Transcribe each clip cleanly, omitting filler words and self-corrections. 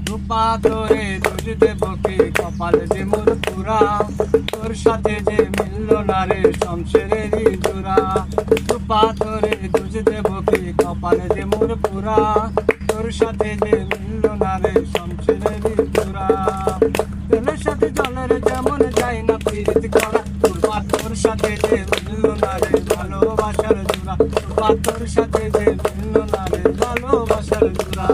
রূপা তোরে দোষ দেব কি কপালে যে মোর পুরা, তোর সাথে যে মিলল না রে সংসারেরই জোড়া। রূপা তোরে দোষ দেব কি কপালে যে মোর পুরা, তোর সাথে যে মিলল না রে সংসারেরই জোড়া। তেলের সাথে জলের যেমন যায় না প্রীত করা, রূপা তোর সাথে যে মিলল না রে ভালোবাসার জোড়া। রূপা তোর সাথে যে মিলল না রে ভালোবাসার জোড়া।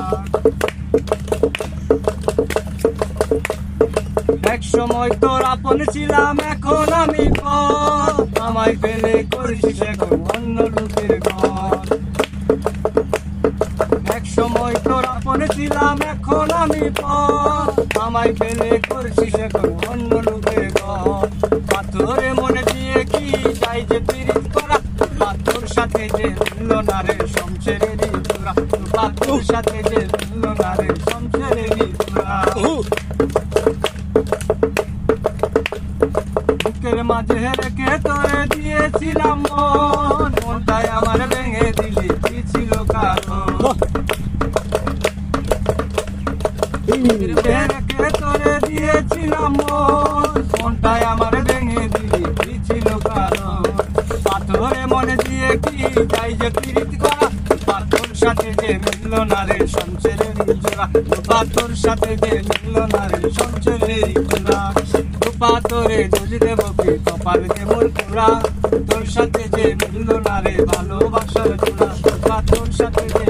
এক সময় তোর আপন ছিলাম, এখন আমি পর, আমায় পেলে করিস এখন অন্য লোকের ঘর। এক সময় তোর আপন ছিলাম, এখন আমি পর, আমায় পেলে করিস এখন অন্য লোকের ঘর। পাথরে মনে দিয়ে কি চাই যে পীড়িত করা, পাথর সাথে যে মিলল না রে সংসারেরই জোড়া। পাথর সাথে যে মিলল না রে সংসারেরই জোড়া। বুকের মাঝে রেখে তোরে দিয়েছিলাম মন, মনটাই আমার ভেঙে দিলি কি ছিল কারণ। রেখে তোরে দিয়েছিলাম মন, মনটাই আমার ভেঙে দিলি কি ছিল কারণ। পাথরে মনে দিয়ে কি চাই যে পীড়িত করা, পাথর সাথে যে মিলল না রে সংসারেরই জোড়া। পাথর সাথে যে মিলল না রে সংসারেরই জোড়া। রূপা তোরে দোষ দেব কি কপাল যে মোর পুরা, তোর সাথে যে মিলল না রে ভালোবাসার জোড়া। রূপা তোর সাথে যে